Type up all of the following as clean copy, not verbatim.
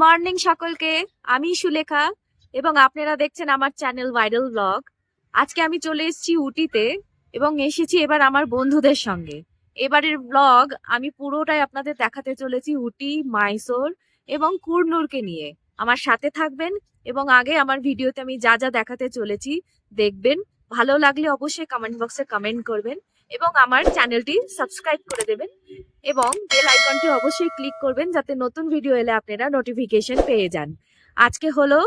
Morning সকলকে। আমি সুলেখা এবং আপনারা দেখছেন আমার চ্যানেল ভাইরাল ব্লগ। আজকে আমি চলে এসেছি উটিতে এবং এসেছি এবার আমার বন্ধুদের সঙ্গে। এবারের ব্লগ আমি পুরোটাই আপনাদের দেখাতে চলেছি উটি, মাইসোর এবং কুর্নুরকে নিয়ে। আমার সাথে থাকবেন এবং আগে আমার ভিডিওতে আমি যা যা দেখাতে চলেছি দেখবেন। ভালো লাগলে অবশ্যই কমেন্ট বক্সে কমেন্ট করবেন এবং আমার চ্যানেলটি সাবস্ক্রাইব করে দেবেন এবং বেল আইকনটি অবশ্যই ক্লিক করবেন যাতে নতুন ভিডিও এলে আপনারা নোটিফিকেশন পেয়ে যান। আজকে হলো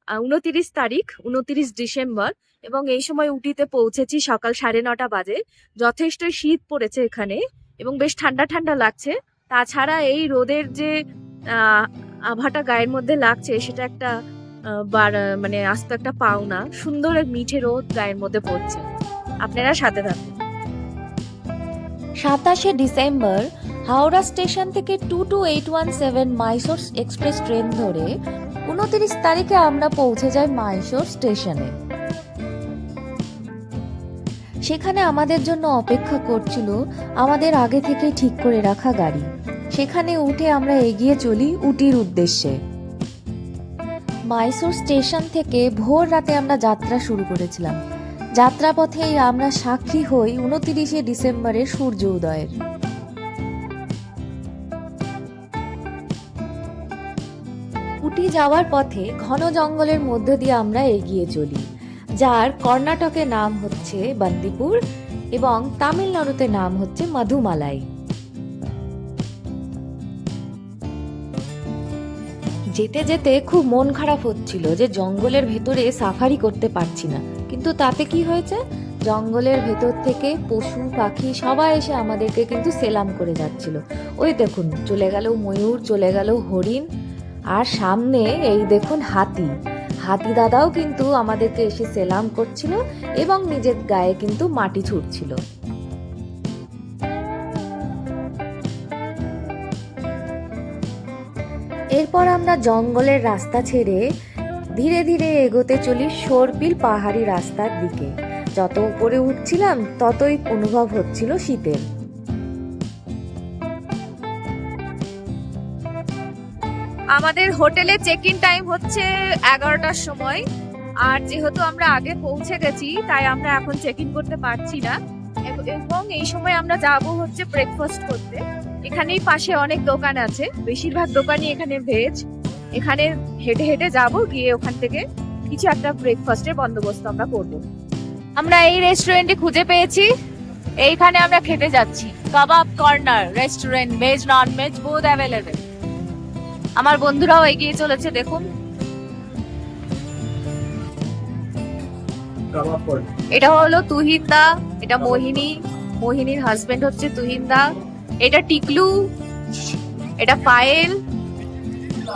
29 তারিখ, 29 ডিসেম্বর এবং এই সময় উটিতে পৌঁছেছি সকাল 9:30 বাজে। যথেষ্ট শীত পড়েছে এখানে এবং বেশ ঠান্ডা ঠান্ডা লাগছে। তাছাড়া এই রোদের যে আভাটা গায়ের মধ্যে লাগছে সেটা একটা মানে আস্ত একটা পাওনা। সুন্দর এক মিঠে রোদ গায়ের মধ্যে পড়ছে। আপনারা সাথে থাকুন। 27 ডিসেম্বর হাওড়া স্টেশন থেকে 22817 মাইসোর এক্সপ্রেস ট্রেন ধরে 29 তারিখে আমরা পৌঁছে যাই মাইসোর স্টেশনে। সেখানে আমাদের জন্য অপেক্ষা করছিল আমাদের আগে থেকে ঠিক করে রাখা গাড়ি। সেখানে উঠে আমরা এগিয়ে চলি উটির উদ্দেশ্যে। মাইসোর স্টেশন থেকে ভোর রাতে আমরা যাত্রা শুরু করেছিলাম। যাত্রাপথেই আমরা সাক্ষী হই 29 ডিসেম্বরের সূর্য উদয়ের। উটি যাওয়ার পথে ঘন জঙ্গলের মধ্য দিয়ে আমরা এগিয়ে চলি, যার কর্ণাটকে নাম হচ্ছে বান্দিপুর এবং তামিলনাড়ুতে নাম হচ্ছে মধুমালাই। যেতে যেতে খুব মন খারাপ হচ্ছিল যে জঙ্গলের ভেতরে সাফারি করতে পারছি না, কিন্তু তাতে কি হয়েছে, জঙ্গলের ভেতর থেকে পশু পাখি সবাই এসে আমাদেরকে কিন্তু সেলাম করে যাচ্ছিল। ওই দেখুন চলে গেল ময়ূর, চলে গেল হরিণ, আর সামনে এই দেখুন হাতি। হাতি দাদাও কিন্তু আমাদেরকে এসে সেলাম করছিল এবং নিজের গায়ে কিন্তু মাটি ছুঁড়ছিল। এরপর আমরা জঙ্গলের রাস্তা ছেড়ে ধীরে ধীরে এগোতে চলি সরপিল পাহাড়ি রাস্তার দিকে। যত উপরে উঠছিলাম ততই অনুভব হচ্ছিল শীতের। আমাদের হোটেলে চেক ইন টাইম হচ্ছে 11টার সময়, আর যেহেতু আমরা আগে পৌঁছে গেছি তাই আমরা এখন চেক ইন করতে পারছি না এবং এই সময় আমরা যাব হচ্ছে ব্রেকফাস্ট করতে। এখানেই পাশে অনেক দোকান আছে, বেশিরভাগ দোকানই এখানে ভেজ। এখানে হেঁটে হেঁটে যাব, গিয়ে ওখান থেকে কিছু একটা ব্রেকফাস্টের বন্দোবস্ত আমরা করব। আমরা এই রেস্টুরেন্টে খুঁজে পেয়েছি, এইখানে আমরা খেতে যাচ্ছি। Kebab corner restaurant, veg non veg both available. আমার বন্ধুরাও এগিয়ে চলেছে দেখুন। এটা হলো তুহিন দা, এটা মোহিনী, মোহিনীর হাজবেন্ড হচ্ছে তুহিন দা। এটা টিকলু, এটা পায়েল,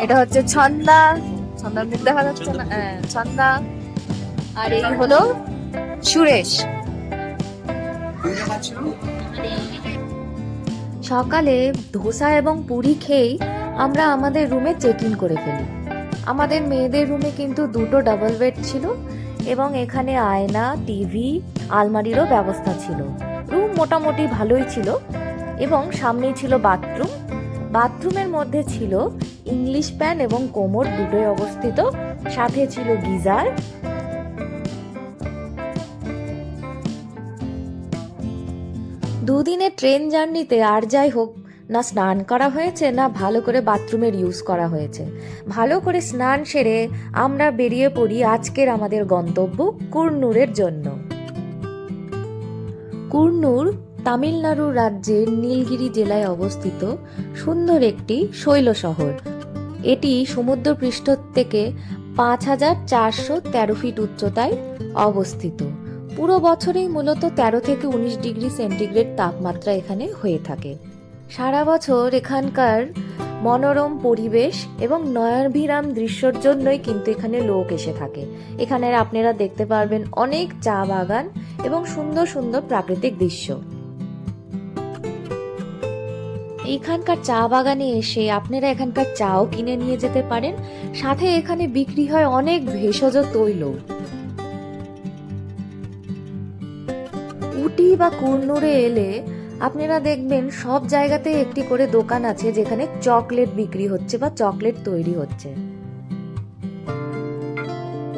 এটা হচ্ছে ছন্দা, ছন্দার মুখ দেখা যাচ্ছে না, ছন্দা, আর এই হলো সুরেশ। সকালে ধোসা এবং পুরি খেয়েই আমরা আমাদের রুমে চেক ইন করে ফেলি। আমাদের মেয়েদের রুমে কিন্তু দুটো ডাবল বেড ছিল এবং এখানে আয়না, টিভি, আলমারিরও ব্যবস্থা ছিল। রুম মোটামুটি ভালোই ছিল এবং সামনেই ছিল বাথরুম। বাথরুমের মধ্যে ছিল ইংলিশ প্যান এবং কোমোড দুটোই অবস্থিত, সাথে ছিল গিজার। দুদিনের ট্রেন জার্নিতে আর যাই হোক না স্নান করা হয়েছে না ভালো করে বাথরুমের ইউজ করা হয়েছে। ভালো করে স্নান সেরে আমরা বেরিয়ে পড়ি আজকের আমাদের গন্তব্য কুর্নুরের জন্য। কুর্নুর তামিলনাড়ু রাজ্যের নীলগিরি জেলায় অবস্থিত সুন্দর একটি শৈল শহর। এটি সমুদ্রপৃষ্ঠ থেকে 5413 ফিট উচ্চতায় অবস্থিত। পুরো বছরেই মূলত 13 থেকে 19 ডিগ্রি সেন্টিগ্রেড তাপমাত্রা এখানে হয়ে থাকে। সারা বছর এখানকার মনোরম পরিবেশ এবং নয়নাভিরাম দৃশ্যর জন্যই কিন্তু এখানে লোক এসে থাকে। এখানে আপনারা দেখতে পারবেন অনেক চা বাগান এবং সুন্দর সুন্দর প্রাকৃতিক দৃশ্য। এখানকার চা বাগানে এসে আপনারা এখানকার চাও কিনে নিয়ে যেতে পারেন, সাথে এখানে বিক্রি হয় অনেক ভেষজ তৈল। উটি বা কুর্নুরে এলে আপনারা দেখবেন সব জায়গাতে একটি করে দোকান আছে যেখানে চকলেট বিক্রি হচ্ছে বা চকলেট তৈরি হচ্ছে।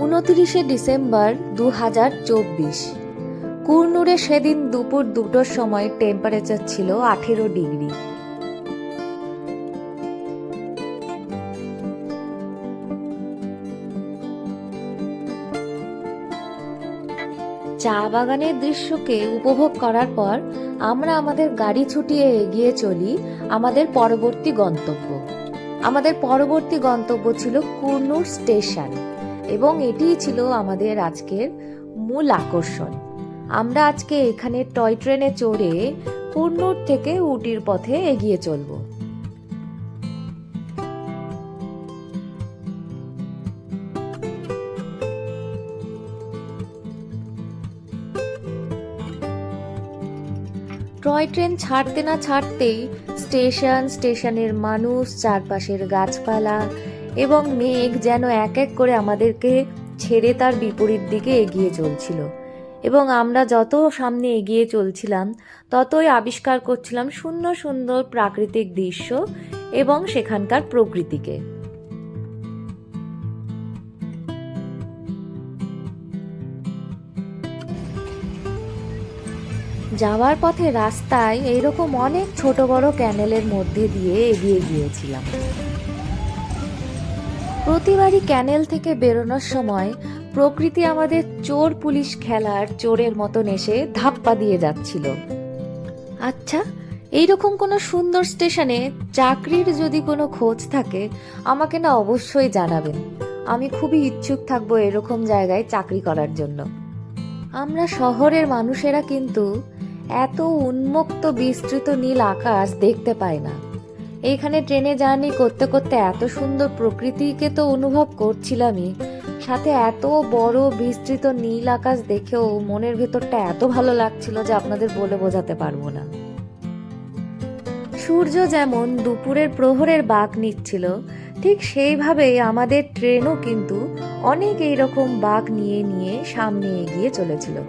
29শে ডিসেম্বর 2024, কুর্নুরে সেদিন দুপুর 2টোর সময় টেম্পারেচার ছিল 18 ডিগ্রি। চা বাগানের দৃশ্যকে উপভোগ করার পর আমরা আমাদের গাড়ি ছুটিয়ে এগিয়ে চলি আমাদের পরবর্তী গন্তব্য। আমাদের পরবর্তী গন্তব্য ছিল কুর্নুর স্টেশন এবং এটিই ছিল আমাদের আজকের মূল আকর্ষণ। আমরা আজকে এখানে টয় ট্রেনে চড়ে কুর্নুর থেকে উটির পথে এগিয়ে চলব। টয় ট্রেন ছাড়তে না ছাড়তেই স্টেশনের মানুষ, চারপাশের গাছপালা এবং মেঘ যেন এক এক করে আমাদেরকে ছেড়ে তার বিপরীত দিকে এগিয়ে চলছিল এবং আমরা যত সামনে এগিয়ে চলছিলাম ততই আবিষ্কার করছিলাম সুন্দর সুন্দর প্রাকৃতিক দৃশ্য এবং সেখানকার প্রকৃতিকে। যাওয়ার পথে রাস্তায় এইরকম অনেক ছোট বড় ক্যানেলের মধ্যে দিয়ে এগিয়ে গিয়েছিলাম। প্রতিবারই ক্যানেল থেকে বেরোনোর সময় প্রকৃতি আমাদের চোর পুলিশ খেলার চোরের মতন এসে ধাপ্পা দিয়ে যাচ্ছিল। আচ্ছা, এইরকম কোনো সুন্দর স্টেশনে চাকরির যদি কোনো খোঁজ থাকে আমাকে না অবশ্যই জানাবেন। আমি খুবই ইচ্ছুক থাকবো এরকম জায়গায় চাকরি করার জন্য। আমরা শহরের মানুষেরা কিন্তু এত উন্মুক্ত বিস্তৃত নীল আকাশ দেখতে পাই না। এইখানে ট্রেনে জার্নি করতে করতে এত সুন্দর প্রকৃতিকে তো অনুভব করছিলামই, সাথে এত বড় বিস্তৃত নীল আকাশ দেখেও মনের ভেতরটা এত ভালো লাগছিল যে আপনাদের বলে বোঝাতে পারবো না। সূর্য যেমন দুপুরের প্রহরের বাঁক নিচ্ছিল, ঠিক সেইভাবেই আমাদের ট্রেনও কিন্তু অনেক এইরকম বাঁক নিয়ে নিয়ে সামনে এগিয়ে চলেছিল।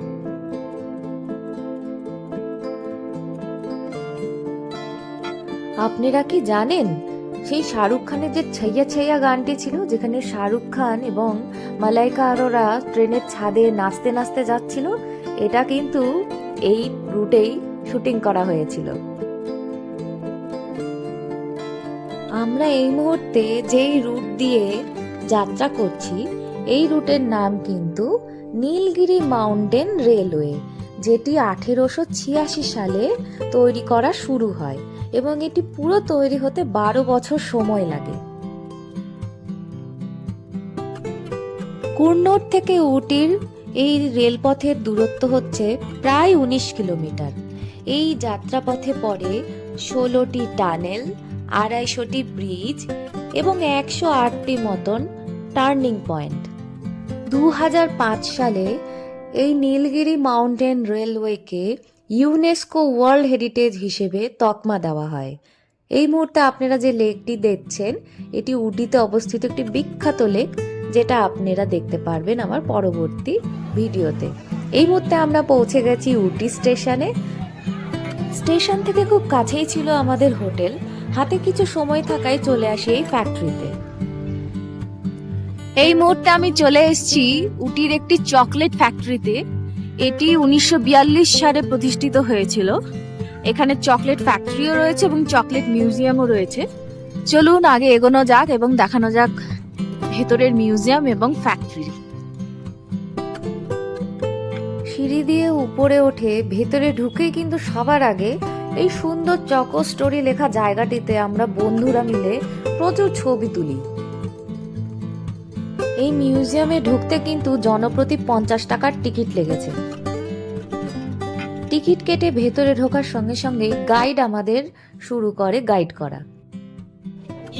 আপনারা কি জানেন সেই শাহরুখ খানের যে ছাইয়া ছাইয়া গানটি ছিল, যেখানে শাহরুখ খান এবং মালাইকা আরোরা ট্রেনের ছাদে নাচতে নাচতে যাচ্ছিল, এটা কিন্তু এই রুটেই শুটিং করা হয়েছিল। আমরা এই মুহূর্তে যেই রুট দিয়ে যাত্রা করছি এই রুটের নাম কিন্তু নীলগিরি মাউন্টেন রেলওয়ে, যেটি 1886 সালে তৈরি করা শুরু হয় এবং এটি পুরো তৈরি হতে 12 বছর সময় লাগে। কুর্নুর থেকে উটির এই রেলপথের দূরত্ব হচ্ছে প্রায় 19 কিলোমিটার। এই যাত্রাপথে পড়ে 16টি টানেল, 250টি ব্রিজ এবং 108টি মতন টার্নিং পয়েন্ট। 2005 সালে এই নীলগিরি মাউন্টেন রেলওয়েকে ইউনেস্কো ওয়ার্ল্ড হেরিটেজ হিসেবে তকমা দেওয়া হয়। এই মুহূর্তে আপনারা যে লেকটি দেখছেন এটি উটিতে অবস্থিত একটি বিখ্যাত লেক, যেটা আপনারা দেখতে পারবেন আমার পরবর্তী ভিডিওতে। এই মুহূর্তে আমরা পৌঁছে গেছি উটি স্টেশনে। স্টেশন থেকে খুব কাছেই ছিল আমাদের হোটেল, হাতে কিছু সময় থাকায় চলে আসি এই ফ্যাক্টরিতে। এই মুহূর্তে আমি চলে এসেছি উটির একটি চকলেট ফ্যাক্টরিতে। এটি 1942 সালে প্রতিষ্ঠিত হয়েছিল। এখানে চকলেট ফ্যাক্টরিও রয়েছে এবং চকলেট মিউজিয়ামও রয়েছে। চলুন আগে এগোনো যাক এবং দেখানো যাক ভেতরের মিউজিয়াম এবং ফ্যাক্টরি। সিঁড়ি দিয়ে উপরে ওঠে ভেতরে ঢুকেই কিন্তু সবার আগে এই সুন্দর চকো স্টোরি লেখা জায়গাটিতে আমরা বন্ধুরা মিলে প্রচুর ছবি তুলি। এই মিউজিয়ামে ঢুকতে কিন্তু জনপ্রতি 50 টাকার টিকিট লেগেছে। টিকিট কেটে ভেতরে ঢোকার সঙ্গে সঙ্গে গাইড আমাদের শুরু করে গাইড করা।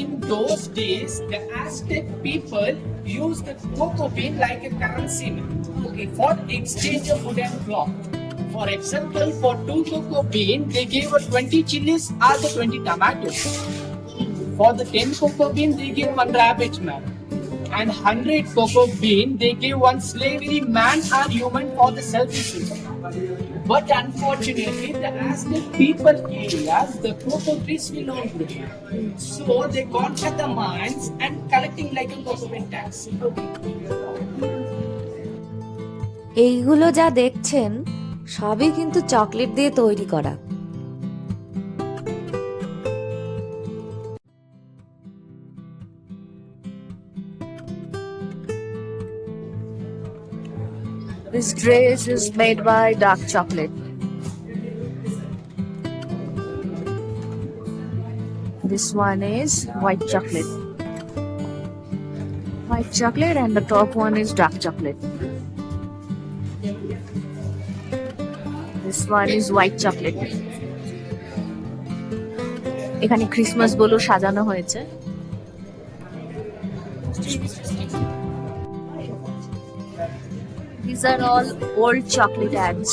In those days, the Aztec people used the cocoa bean like a currency for exchange of wood and cloth. For example, for 2 cocoa bean, they gave 20 chilies or the 20 tomatoes. For the 10 cocoa bean, they gave 1 rabbit, ma'am. and 100 cocoa bean, they give one slavery man and human for the selfishness. But unfortunately, the Aztec people areas, the cocoa trees will not grow. So they conquer the mines and collecting like a cocoa bean tax. এইগুলো যা দেখছেন সবই কিন্তু chocolate দিয়ে তৈরি করা। This dress is made by dark chocolate. This one is white chocolate. White chocolate and the top one is dark chocolate. This one is white chocolate. এখানে Christmas বলে সাজানো হয়েছে। These are all old chocolate ads.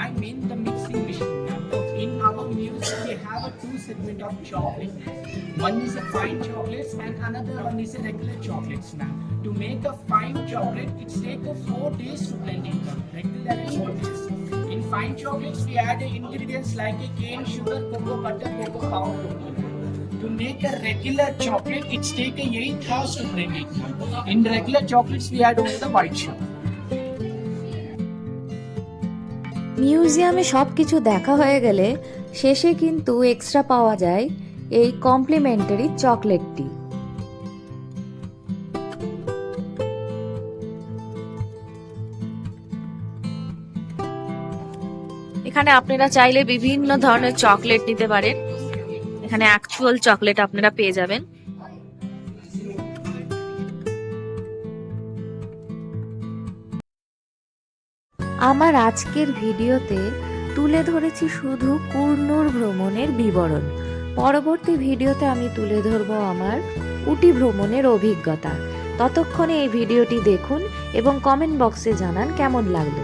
I mean the mixing machine. In our mills, we have a two segment of chocolate. One is a fine chocolates and another one is a regular chocolates. Now, to make a fine chocolate, it takes 4 days to blend it. Regular 4 days. In fine chocolates, we add ingredients like a cane sugar, cocoa butter, cocoa powder. To make a regular chocolate, it takes 8 hours to blend it. In regular chocolates, we add only the white sugar. মিউজিয়ামে সব কিছু দেখা হয়ে গেলে শেষে কিন্তু extra পাওয়া যায় এই কমপ্লিমেন্টারি চকলেটটি। এখানে আপনারা চাইলে বিভিন্ন ধরনের চকলেট নিতে পারেন। এখানে অ্যাকচুয়াল চকলেট আপনারা পেয়ে যাবেন। আমার আজকের ভিডিওতে তুলে ধরেছি শুধু কুর্নুর ভ্রমণের বিবরণ। পরবর্তী ভিডিওতে আমি তুলে ধরব আমার উটি ভ্রমণের অভিজ্ঞতা। ততক্ষণে এই ভিডিওটি দেখুন এবং কমেন্ট বক্সে জানান কেমন লাগলো।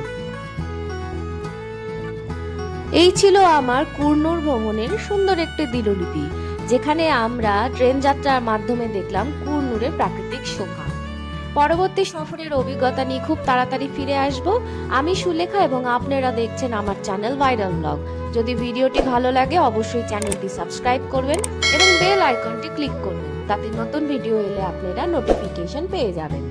এই ছিল আমার কুর্নুর ভ্রমণের সুন্দর একটি দিনলিপি, যেখানে আমরা ট্রেন যাত্রার মাধ্যমে দেখলাম কুর্নুরের প্রাকৃতিক শোভা। পরবর্তী সফরের অভিজ্ঞতা নিয়ে খুব তাড়াতাড়ি ফিরে আসব। আমি সুলেখা এবং আপনারা দেখছেন আমার চ্যানেল ভাইরাল ব্লগ। যদি ভিডিওটি ভালো লাগে অবশ্যই চ্যানেলটি সাবস্ক্রাইব করবেন এবং বেল আইকনটি ক্লিক করবেন, তাতে নতুন ভিডিও এলে আপনারা নোটিফিকেশন পেয়ে যাবেন।